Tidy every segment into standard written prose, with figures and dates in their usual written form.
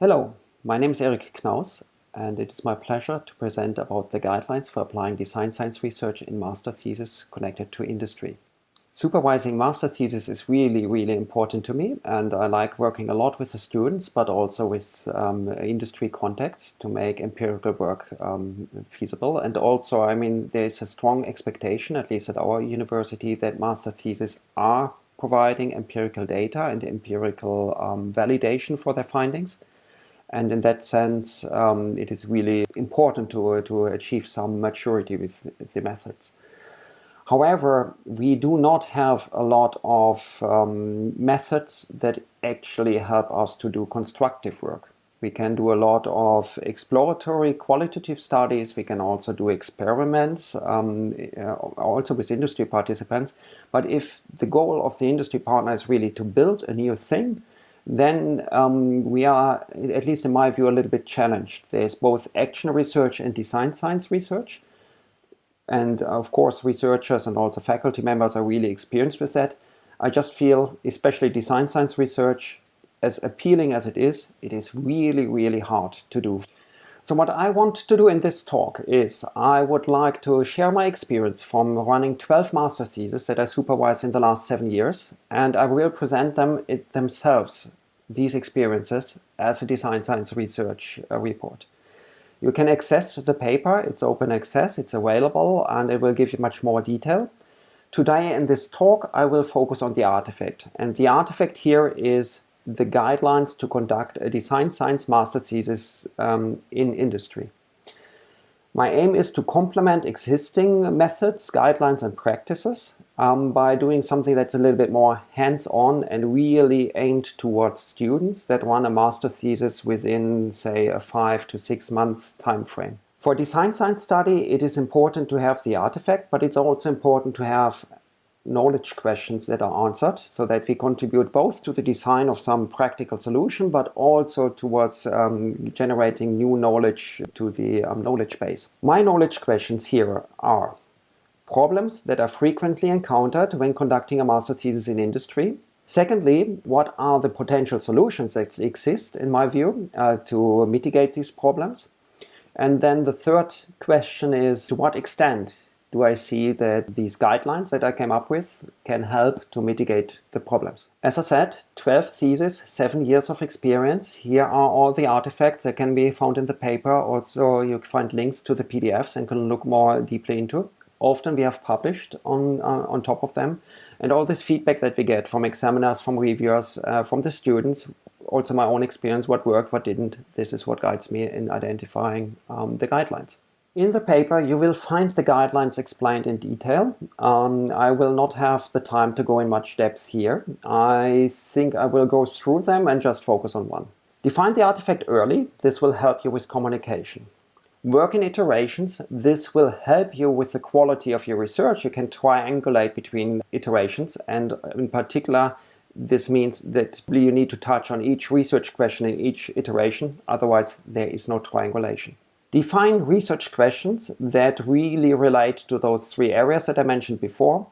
Hello, my name is Eric Knaus, and it is my pleasure to present about the guidelines for applying design science research in master thesis connected to industry. Supervising master thesis is really important to me, and I like working a lot with the students, but also with industry contacts to make empirical work feasible. And also, there is a strong expectation, at least at our university, that master theses are providing empirical data and empirical validation for their findings. And in that sense, it is really important to achieve some maturity with the methods. However, we do not have a lot of methods that actually help us to do constructive work. We can do a lot of exploratory qualitative studies. We can also do experiments, also with industry participants. But if the goal of the industry partner is really to build a new thing, then we are, at least in my view, a little bit challenged. There's both action research and design science research. And of course, researchers and also faculty members are really experienced with that. I just feel, especially design science research, as appealing as it is really hard to do. So what I want to do in this talk is I would like to share my experience from running 12 master theses that I supervised in the last 7 years, and I will present them themselves, these experiences, as a design science research report. You can access the paper, it's open access, it's available, and it will give you much more detail. Today in this talk I will focus on the artifact, and the artifact here is the guidelines to conduct a design science master thesis in industry. My aim is to complement existing methods, guidelines and practices by doing something that's a little bit more hands-on and really aimed towards students that run a master thesis within, say, a 5 to 6 month time frame. For design science study, it is important to have the artifact, but it's also important to have knowledge questions that are answered, so that we contribute both to the design of some practical solution, but also towards generating new knowledge to the knowledge base. My knowledge questions here are problems that are frequently encountered when conducting a master thesis in industry. Secondly, what are the potential solutions that exist, in my view, to mitigate these problems? And then the third question is, to what extent do I see that these guidelines that I came up with can help to mitigate the problems? As I said, 12 theses, 7 years of experience. Here are all the artifacts that can be found in the paper. Also, you can find links to the PDFs and can look more deeply into. Often we have published on top of them. And all this feedback that we get from examiners, from reviewers, from the students, also my own experience, what worked, what didn't, this is what guides me in identifying the guidelines. In the paper, you will find the guidelines explained in detail. I will not have the time to go in much depth here. I think I will go through them and just focus on one. Define the artifact early. This will help you with communication. Work in iterations. This will help you with the quality of your research. You can triangulate between iterations, and in particular, this means that you need to touch on each research question in each iteration. Otherwise, there is no triangulation. Define research questions that really relate to those 3 areas that I mentioned before: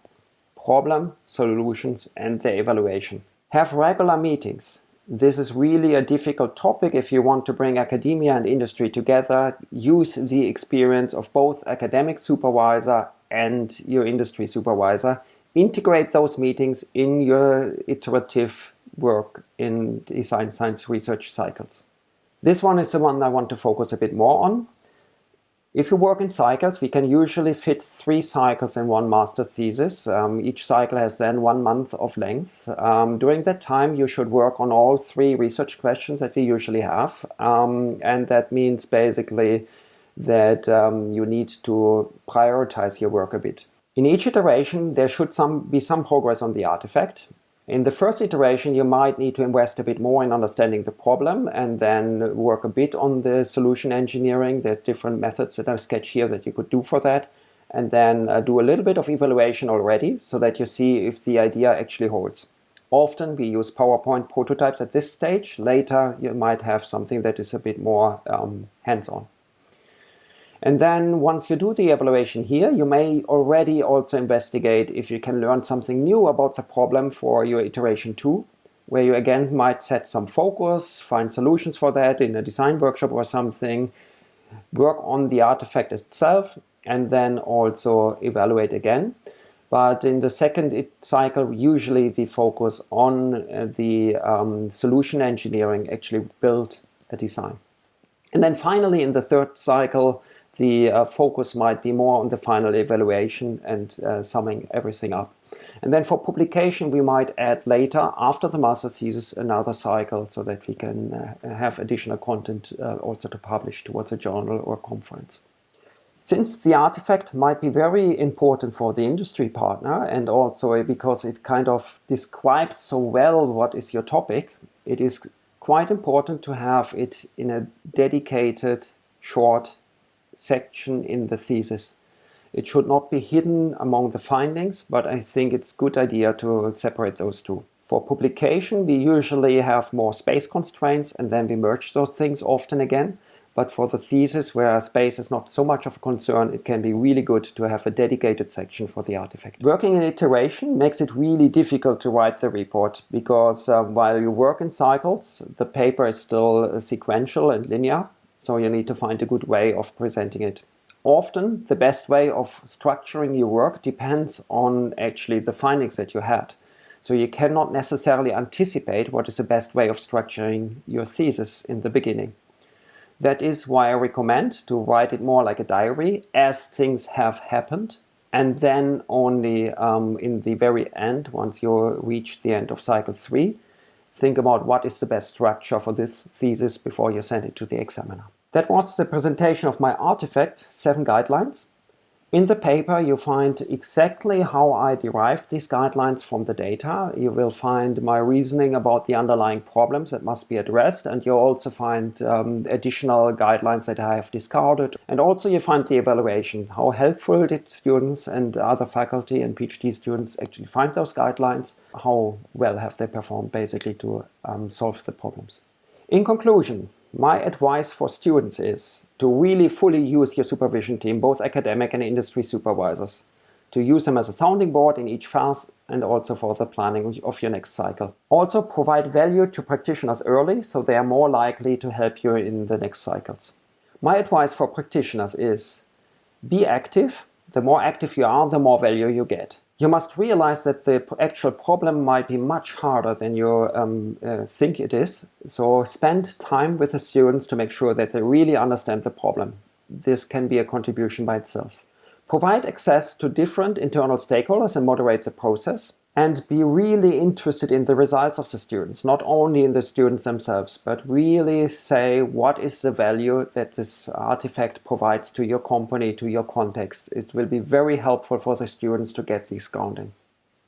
problem, solutions, and the evaluation. Have regular meetings. This is really a difficult topic if you want to bring academia and industry together. Use the experience of both academic supervisor and your industry supervisor. Integrate those meetings in your iterative work in design science research cycles. This one is the one I want to focus a bit more on. If you work in cycles, we can usually fit 3 cycles in one master thesis. Each cycle has then 1 month of length. During that time, you should work on all 3 research questions that we usually have. And that means basically that you need to prioritize your work a bit. In each iteration, there should be some progress on the artifact. In the first iteration, you might need to invest a bit more in understanding the problem and then work a bit on the solution engineering. There are different methods that I sketch here that you could do for that. And then do a little bit of evaluation already so that you see if the idea actually holds. Often we use PowerPoint prototypes at this stage. Later, you might have something that is a bit more hands-on. And then once you do the evaluation here, you may already also investigate if you can learn something new about the problem for your iteration 2. where you again might set some focus, find solutions for that in a design workshop or something, work on the artifact itself, and then also evaluate again. But in the second cycle, usually we focus on the solution engineering, actually build a design. And then finally, in the third cycle, the focus might be more on the final evaluation and summing everything up. And then for publication, we might add later, after the master thesis, another cycle so that we can have additional content also to publish towards a journal or conference. Since the artifact might be very important for the industry partner, and also because it kind of describes so well what is your topic, it is quite important to have it in a dedicated short section in the thesis. It should not be hidden among the findings, but I think it's a good idea to separate those two. For publication, we usually have more space constraints and then we merge those things often again. But for the thesis, where space is not so much of a concern, it can be really good to have a dedicated section for the artifact. Working in iteration makes it really difficult to write the report because while you work in cycles, the paper is still sequential and linear, so you need to find a good way of presenting it. Often, the best way of structuring your work depends on actually the findings that you had. So you cannot necessarily anticipate what is the best way of structuring your thesis in the beginning. That is why I recommend to write it more like a diary as things have happened, and then only in the very end, once you reach the end of cycle 3, think about what is the best structure for this thesis before you send it to the examiner. That was the presentation of my artifact, 7 guidelines. In the paper, you find exactly how I derived these guidelines from the data. You will find my reasoning about the underlying problems that must be addressed, and you'll also find additional guidelines that I have discarded. And also you find the evaluation, how helpful did students and other faculty and PhD students actually find those guidelines, how well have they performed basically to solve the problems. In conclusion, my advice for students is to really fully use your supervision team, both academic and industry supervisors, to use them as a sounding board in each phase and also for the planning of your next cycle. Also provide value to practitioners early so they are more likely to help you in the next cycles. My advice for practitioners is be active. The more active you are, the more value you get. You must realize that the actual problem might be much harder than you think it is. So spend time with the students to make sure that they really understand the problem. This can be a contribution by itself. Provide access to different internal stakeholders and moderate the process. And be really interested in the results of the students, not only in the students themselves, but really say what is the value that this artifact provides to your company, to your context. It will be very helpful for the students to get this grounding.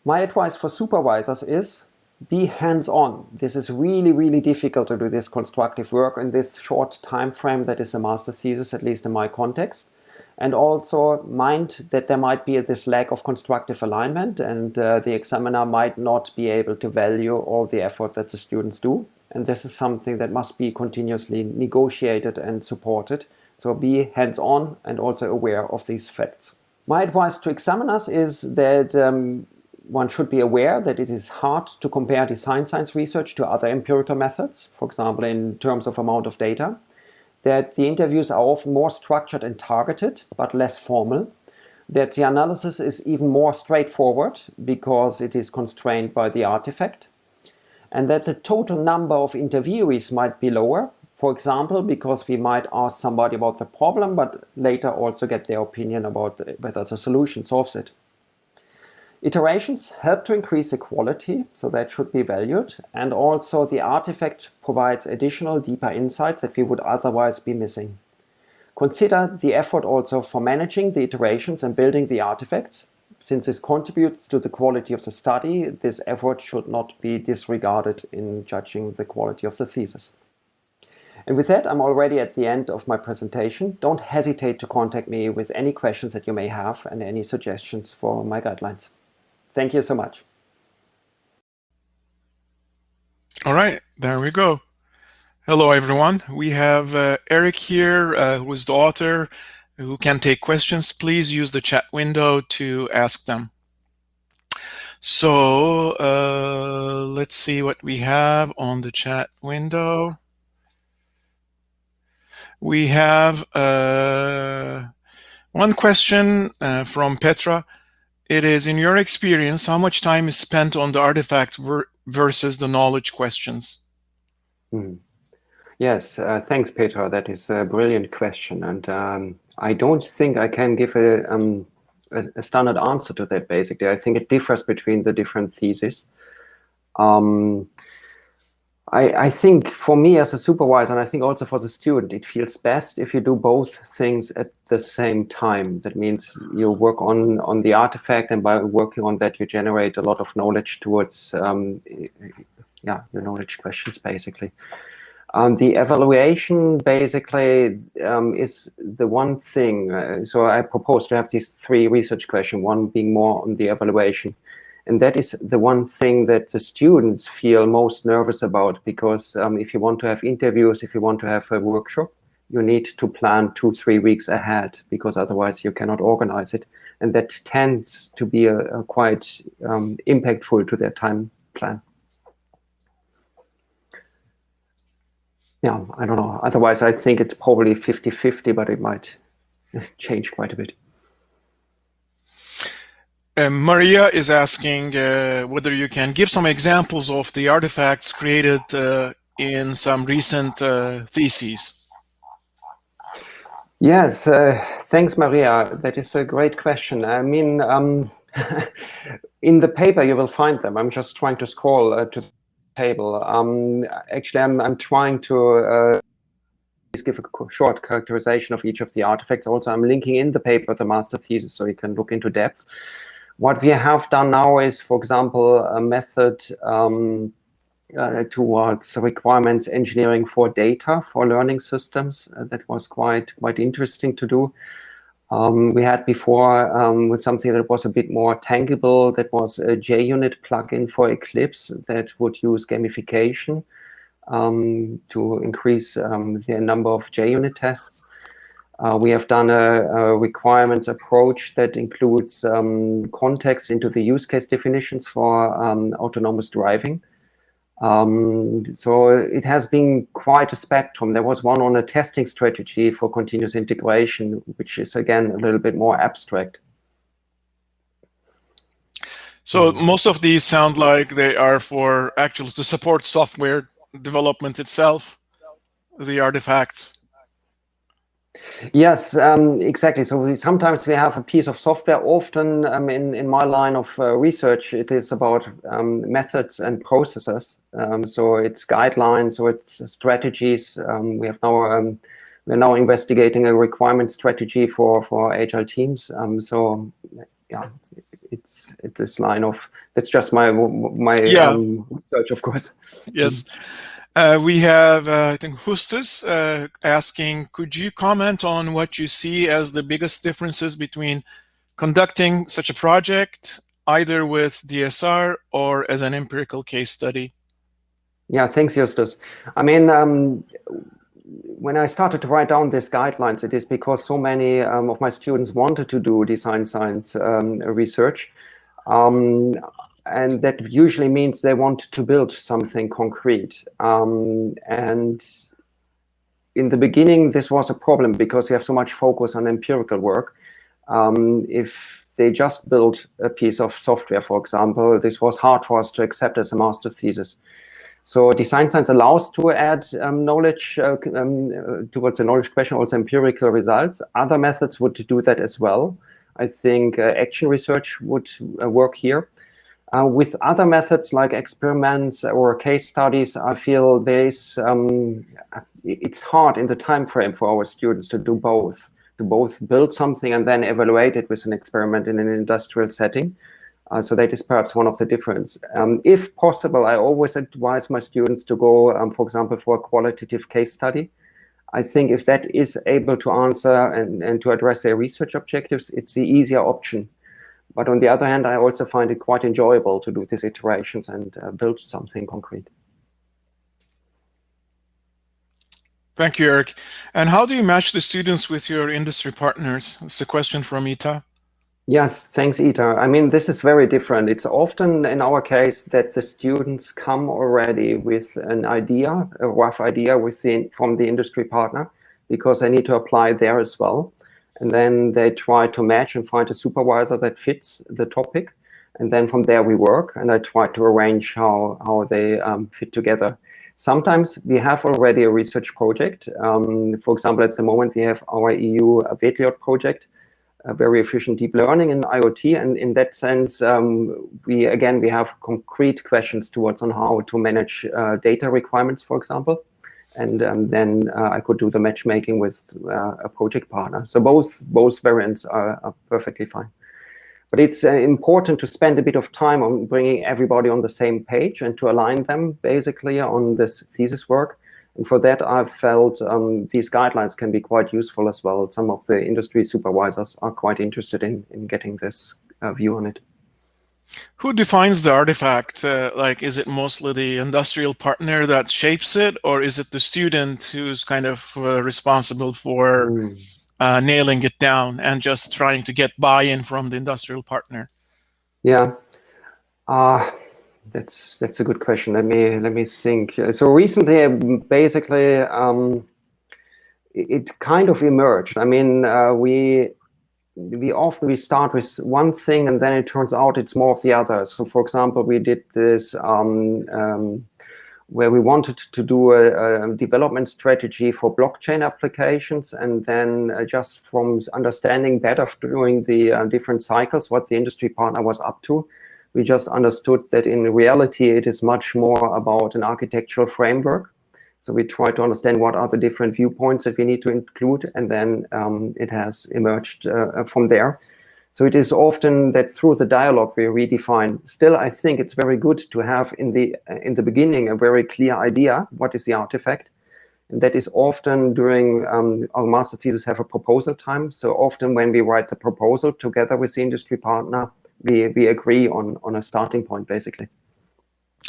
My advice for supervisors is be hands-on. This is really, really difficult to do this constructive work in this short time frame that is a master thesis, at least in my context. And also mind that there might be this lack of constructive alignment and the examiner might not be able to value all the effort that the students do. And this is something that must be continuously negotiated and supported. So be hands-on and also aware of these facts. My advice to examiners is that one should be aware that it is hard to compare design science research to other empirical methods, for example, in terms of amount of data. That the interviews are often more structured and targeted, but less formal. That the analysis is even more straightforward because it is constrained by the artifact. And that the total number of interviewees might be lower, for example, because we might ask somebody about the problem, but later also get their opinion about whether the solution solves it. Iterations help to increase the quality, so that should be valued, and also the artifact provides additional deeper insights that we would otherwise be missing. Consider the effort also for managing the iterations and building the artifacts. Since this contributes to the quality of the study, this effort should not be disregarded in judging the quality of the thesis. And with that, I'm already at the end of my presentation. Don't hesitate to contact me with any questions that you may have and any suggestions for my guidelines. Thank you so much. All right, there we go. Hello, everyone. We have Eric here, who is the author, who can take questions. Please use the chat window to ask them. So let's see what we have on the chat window. We have one question from Petra. It is, in your experience, how much time is spent on the artifact versus the knowledge questions? Yes, thanks, Petra. That is a brilliant question. And I don't think I can give a standard answer to that, basically. I think it differs between the different theses. I think for me as a supervisor, and I think also for the student, it feels best if you do both things at the same time. That means you work on the artifact, and by working on that, you generate a lot of knowledge towards your knowledge questions, basically. The evaluation basically is the one thing. So I propose to have these 3 research questions, one being more on the evaluation. And that is the one thing that the students feel most nervous about, because if you want to have interviews, if you want to have a workshop, you need to plan 2-3 weeks ahead, because otherwise you cannot organize it. And that tends to be a quite impactful to their time plan. Yeah, I don't know. Otherwise, I think it's probably 50-50, but it might change quite a bit. Maria is asking whether you can give some examples of the artifacts created in some recent theses. Yes, thanks, Maria. That is a great question. I mean, in the paper you will find them. I'm just trying to scroll to the table. Actually, I'm trying to give a short characterization of each of the artifacts. Also, I'm linking in the paper the master thesis, so you can look into depth. What we have done now is, for example, a method towards requirements engineering for data for learning systems. That was quite interesting to do. We had before with something that was a bit more tangible, that was a JUnit plugin for Eclipse that would use gamification to increase the number of JUnit tests. We have done a requirements approach that includes context into the use case definitions for autonomous driving. So it has been quite a spectrum. There was one on a testing strategy for continuous integration, which is, again, a little bit more abstract. So most of these sound like they are for actually to support software development itself, the artifacts. Yes, exactly. So sometimes we have a piece of software. Often in my line of research, it is about methods and processes. So it's guidelines, so it's strategies. We're now investigating a requirement strategy for agile teams. So yeah, it's this line of, that's just my research, of course. Yes. We have, I think, Hustus asking, could you comment on what you see as the biggest differences between conducting such a project, either with DSR or as an empirical case study? Yeah, thanks, Justus. I mean, when I started to write down these guidelines, it is because so many of my students wanted to do design science research. And that usually means they want to build something concrete. And in the beginning, this was a problem because we have so much focus on empirical work. If they just built a piece of software, for example, this was hard for us to accept as a master thesis. So design science allows to add knowledge towards the knowledge question, also empirical results. Other methods would do that as well. I think action research would work here. With other methods like experiments or case studies, I feel it's hard in the time frame for our students to do both, to both build something and then evaluate it with an experiment in an industrial setting. So that is perhaps one of the difference. If possible, I always advise my students to go, for example, for a qualitative case study. I think if that is able to answer and to address their research objectives, it's the easier option. But on the other hand, I also find it quite enjoyable to do these iterations and build something concrete. Thank you, Eric. And how do you match the students with your industry partners? It's a question from Ita. Yes, thanks, Ita. I mean, this is very different. It's often in our case that the students come already with an idea, a rough idea from the industry partner, because they need to apply there as well. And then they try to match and find a supervisor that fits the topic. And then from there we work, and I try to arrange how they fit together. Sometimes we have already a research project. For example, at the moment we have our EU VETLIOT project, very efficient deep learning in IoT. And in that sense, we have concrete questions towards on how to manage data requirements, for example. And then I could do the matchmaking with a project partner. So both variants are perfectly fine. But it's important to spend a bit of time on bringing everybody on the same page and to align them basically on this thesis work. And for that, I've felt these guidelines can be quite useful as well. Some of the industry supervisors are quite interested in getting this view on it. Who defines the artifact? Like, is it mostly the industrial partner that shapes it, or is it the student who's kind of responsible for nailing it down and just trying to get buy-in from the industrial partner? Yeah. That's a good question. Let me think. So recently, basically, it kind of emerged. I mean, we often start with one thing, and then it turns out it's more of the other. So, for example, we did this where we wanted to do a development strategy for blockchain applications, and then just from understanding better during the different cycles what the industry partner was up to, we just understood that in reality it is much more about an architectural framework. So we try to understand what are the different viewpoints that we need to include, and then it has emerged from there. So it is often that through the dialogue we redefine. Still, I think it's very good to have in the beginning a very clear idea what is the artifact, and that is often during our master thesis have a proposal time. So often when we write the proposal together with the industry partner, we agree on a starting point basically.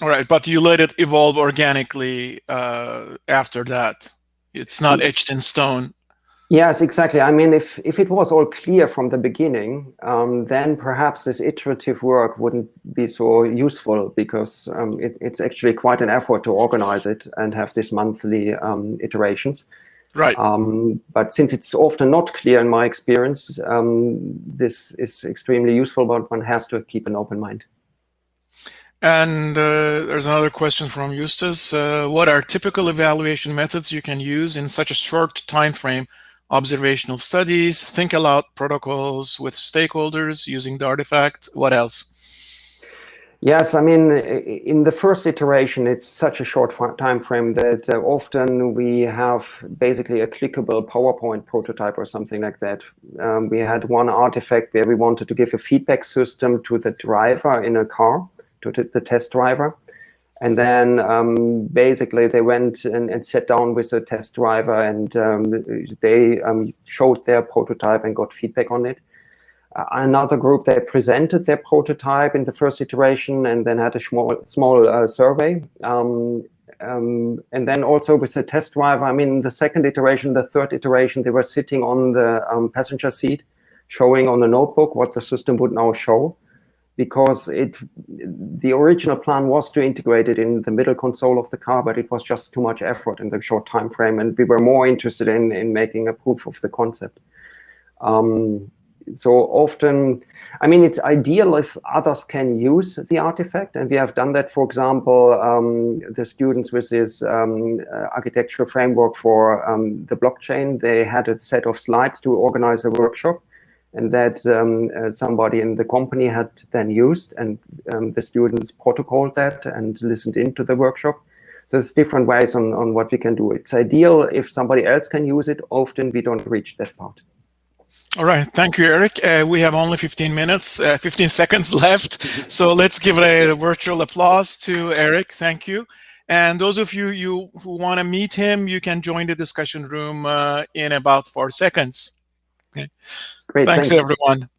All right, but you let it evolve organically after that. It's not etched in stone. Yes, exactly. I mean, if it was all clear from the beginning, then perhaps this iterative work wouldn't be so useful, because it's actually quite an effort to organize it and have these monthly iterations. Right. But since it's often not clear in my experience, this is extremely useful, but one has to keep an open mind. And there's another question from Eustace. What are typical evaluation methods you can use in such a short time frame? Observational studies, think aloud protocols with stakeholders using the artifact. What else? Yes, I mean, in the first iteration, it's such a short time frame that often we have basically a clickable PowerPoint prototype or something like that. We had one artifact where we wanted to give a feedback system to the driver in a car, to the test driver. And then basically they went and sat down with the test driver, and they showed their prototype and got feedback on it. Another group, they presented their prototype in the first iteration and then had a small survey. And then also with the test driver, I mean, the second iteration, the third iteration, they were sitting on the passenger seat, showing on the notebook what the system would now show. Because the original plan was to integrate it in the middle console of the car, but it was just too much effort in the short time frame, and we were more interested in making a proof of the concept. So often, I mean, it's ideal if others can use the artifact, and we have done that. For example, the students with this architectural framework for the blockchain, they had a set of slides to organize a workshop, and that somebody in the company had then used, and the students protocoled that and listened into the workshop. So there's different ways on what we can do. It's ideal if somebody else can use it. Often we don't reach that part. All right, thank you, Eric. We have only 15 seconds left. So let's give a virtual applause to Eric. Thank you. And those of you who want to meet him, you can join the discussion room in about 4 seconds. Okay. Great, thanks everyone.